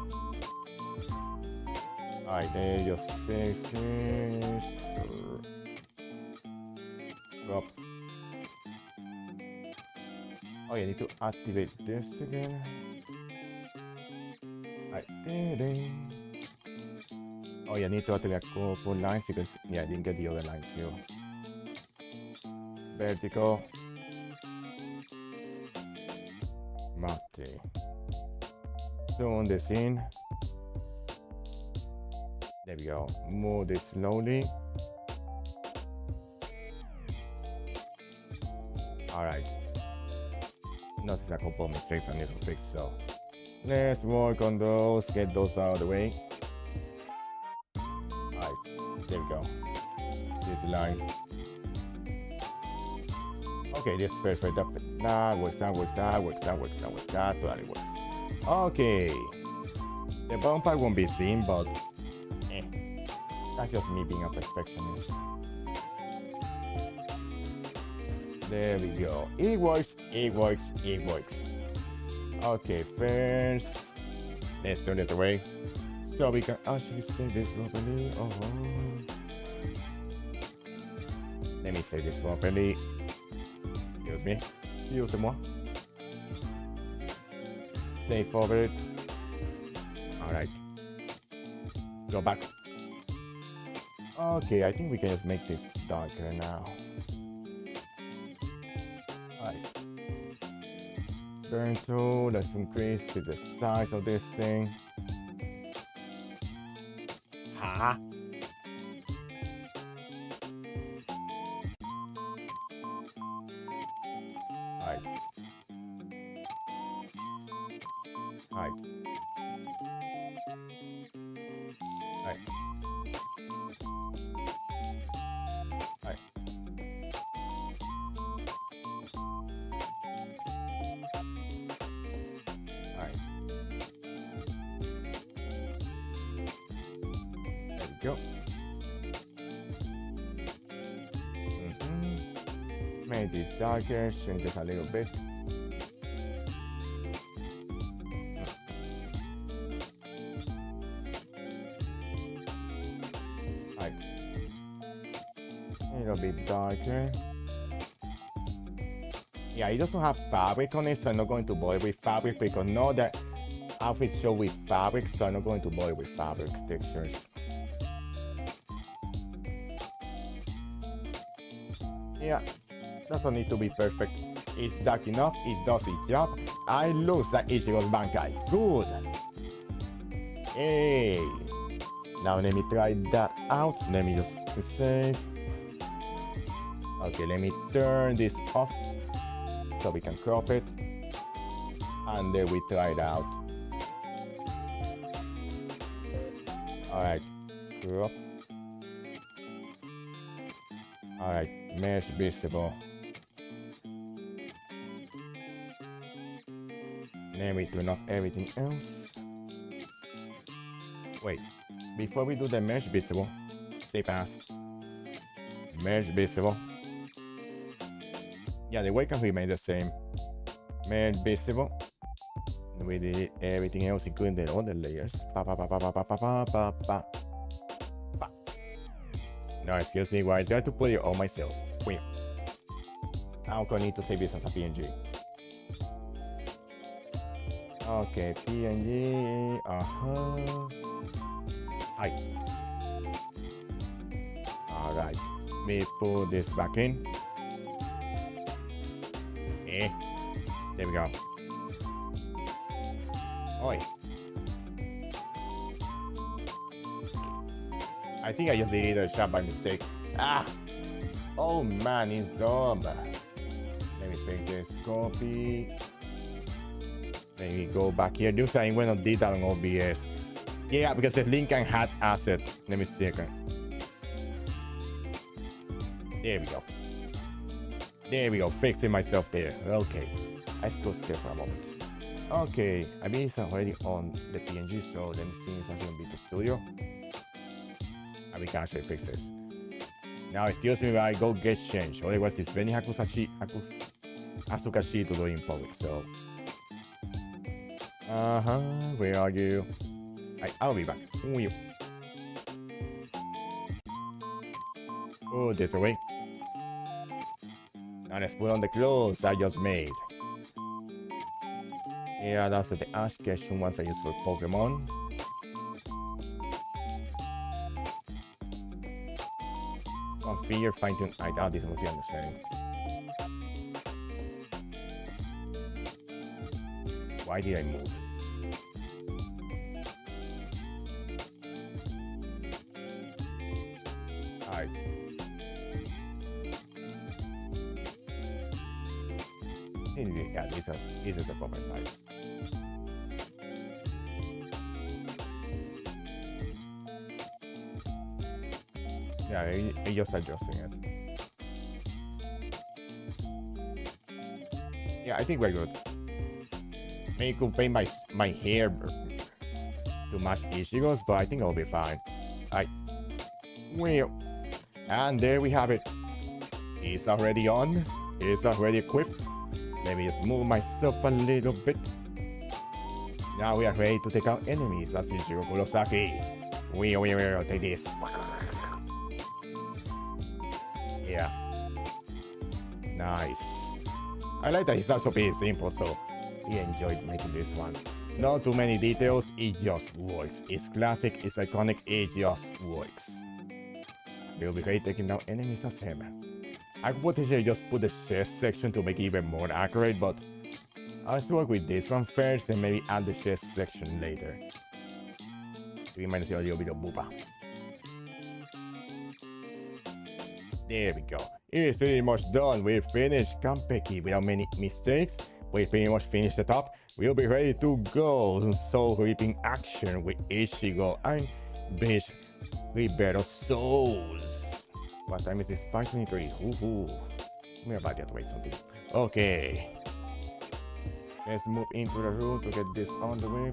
Alright, there, just fix this. Drop. Oh, you need to activate this again. Right, ding. Oh, you need to activate a couple lines because yeah, I didn't get the other line too. Vertical. Mate. Zoom this in. There we go. Move this slowly. Alright. Notice a couple of mistakes I need to fix, so let's work on those, get those out of the way. Alright, there we go. This line. Okay, this is perfect. That works. That totally works. Okay. The bottom part won't be seen, but That's just me being a perfectionist. There we go. It works, it works, it works. Okay, first, let's turn this away so we can actually save this properly. Oh, let me save this properly. Excuse me. Excuse-moi. Save forward. Alright. Go back. Okay, I think we can just make this darker now. Alright. Burn tool, let's increase to the size of this thing. Huh? Alright. Alright. Alright. Alright. Alright. There we go. Make this darker, shrink this a little bit. Right. A little bit darker. Yeah, it doesn't have fabric on it, so I'm not going to bother with fabric because no, that outfits show with fabric, so I'm not going to bother with fabric textures. Yeah, doesn't need to be perfect. It's dark enough, it does its job. I lose that Ichigo's Bankai. Good. Hey. Now let me try that out. Let me just save. Okay, let me turn this off so we can crop it. And then we try it out. Alright, crop. Alright, mesh visible. Then we turn off everything else. Wait, before we do the mesh visible, save as. Mesh visible. Yeah, the way can remain the same. Mesh visible. We did everything else, including the other layers. No, excuse me, I tried to put it all myself. Wait. I'm gonna need to save this as a PNG. Okay, PNG. Hi. Alright. We put this back in. Okay. There we go. Oi. I think I just deleted a shot by mistake. Ah! Oh man, it's dumb. Let me fix this. Copy. Let me go back here. Do something when I did that on OBS. Yeah, because the Lincoln had asset. Let me see again. There we go. There we go. Fixing myself there. Okay. Let's go stay for a moment. Okay, I mean it's already on the PNG, so let me see if I'm going to be the studio. And we can actually fix this. Now, excuse me, I go get changed. Otherwise, it's very Asukashi to do in public, so. Where are you? I'll be back. Oh, there's a way. Now let's put on the clothes I just made. Yeah, that's the Ash Ketchum ones I use for Pokemon. Configure, fine tune. I thought this must be on the same. Why did I move? Alright. Yeah, this is the proper size. Yeah, I'm just adjusting it. Yeah, I think we're good. Maybe could paint my hair to match Ichigo's, but I think I'll be fine. Well, and there we have it. It's already on. It's already equipped. Let me just move myself a little bit. Now we are ready to take out enemies. That's Ichigo Kurosaki. We'll take this. Yeah. Nice. I like that it's also pretty simple, so he enjoyed making this one. Not too many details, it just works. It's classic, it's iconic, it just works. We'll be great taking down enemies as him. I could potentially just put the chest section to make it even more accurate, but I'll work with this one first and maybe add the chest section later. We might see a little bit of boopa. There we go. It's pretty much done. We're finished Kampeki without many mistakes. We pretty much finished the top. We'll be ready to go. Soul Reaping action with Ichigo and Bleach Libero Souls. What time is this? 5:23. We're about to wait something. Okay. Let's move into the room to get this on the way.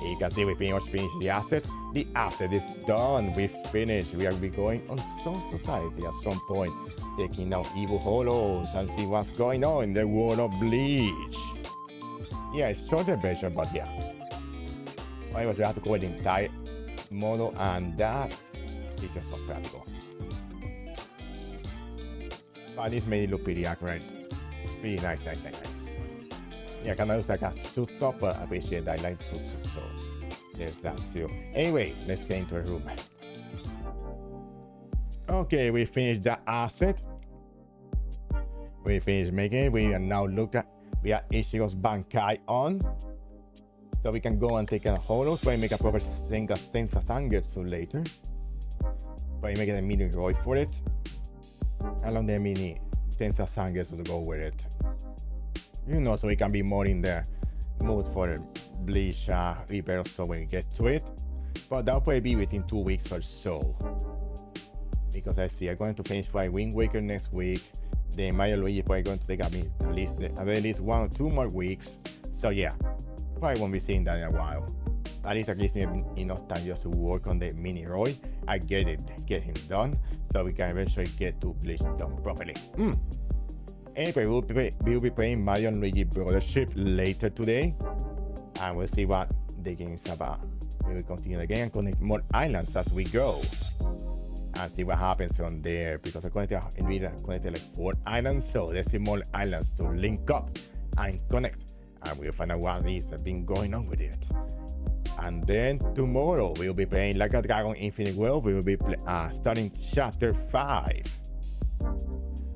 You can see we pretty much finished the asset. The asset is done. We finished. We are going on Soul Society at some point, taking out evil hollows and see what's going on in the world of Bleach. Yeah, it's shorter version, but yeah. I was have to go the entire model, and that is just so practical. But this made it look pretty accurate. Pretty nice. Yeah, kind of looks like a suit top, but I appreciate that I like suits, so there's that too. Anyway, let's get into the room. Okay, we finished the asset. We finished making it. We are now we have Ichigo's Bankai on. So we can go and take a hollow, so I make a proper Senga Sangetsu later. So I make a mini Roy for it. Along the mini Tensa Sangetsu to go with it. You know, so we can be more in the mood for Bleach Reaper, so when we get to it. But that'll probably be within 2 weeks or so. Because I see I'm going to finish by Wind Waker next week. Then Mario Luigi is probably going to take at least 1 or 2 more weeks. So yeah, probably won't be seeing that in a while. At least enough time just to work on the mini Roy. I get him done, so we can eventually get to Bleach done properly. Anyway, we'll be playing Mario and Luigi Brothership later today, and we'll see what the game is about. We will continue the game and connect more islands as we go, and see what happens on there, because I connected like 4 islands, so let's see more islands to link up and connect, and we'll find out what is that's been going on with it. And then tomorrow we'll be playing Like a Dragon Infinite World. We will be starting chapter 5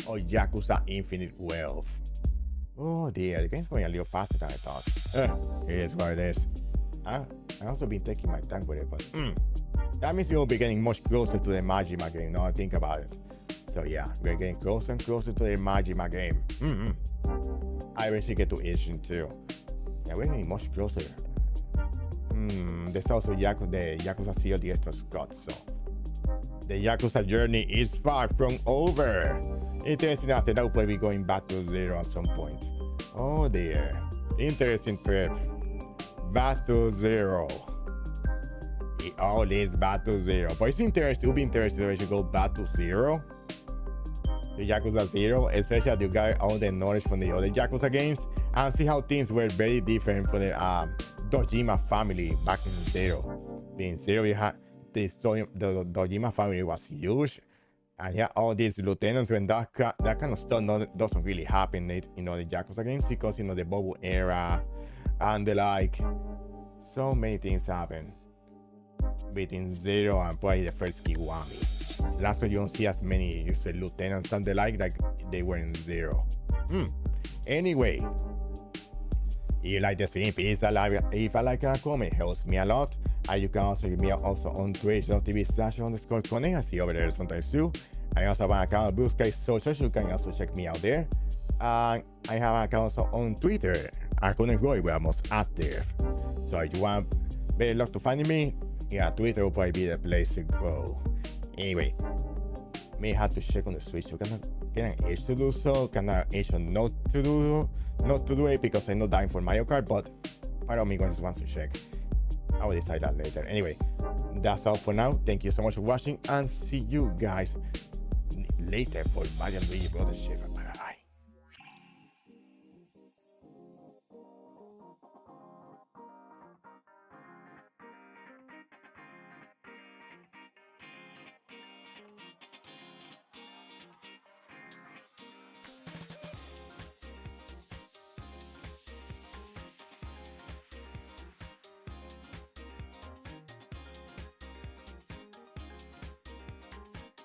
of Yakuza Infinite Wealth. Oh dear, the game's going a little faster than I thought. It is what it is. I've also been taking my time with it, but that means we'll be getting much closer to the Majima game, now I think about it. So yeah, we're getting closer and closer to the Majima game. I eventually get to Ishin too. Yeah, we're getting much closer. There's also the Yakuza COD Extra Scott, so the Yakuza journey is far from over. Interesting after that, we'll probably be going back to 0 at some point. Oh dear. Interesting trip. Back to 0. It all is back to 0. But it's interesting, it will be interesting if you go back to 0. The Yakuza 0, especially if you got all the knowledge from the other Yakuza games, and see how things were very different for the Dojima family back in 0. Being 0, you had the Dojima family was huge, and yeah, all these lieutenants, when that kind of stuff doesn't really happen in the Yakuza games, because the bubble era and the like, so many things happen between 0 and probably the first Kiwami. So that's why you don't see as many lieutenants and the like they were in 0. Anyway, if you like the stream, please if I like a comment, helps me a lot. And you can also give me also on twitch.tv/_connect. I see over there sometimes too. I also have an account on Blue Sky Socials. You can also check me out there. And I have an account also on Twitter. I couldn't go where I'm most active. So if you want better luck to finding me, yeah, Twitter will probably be the place to go. Anyway, may have to check on the Switch. So can I itch to do so? Can I itch not to do it because I'm not dying for Mario Kart? But part of me just wants to check. I will decide that later. Anyway, that's all for now. Thank you so much for watching, and see you guys later for Valiant Luigi Brothers Shiver. Bye bye.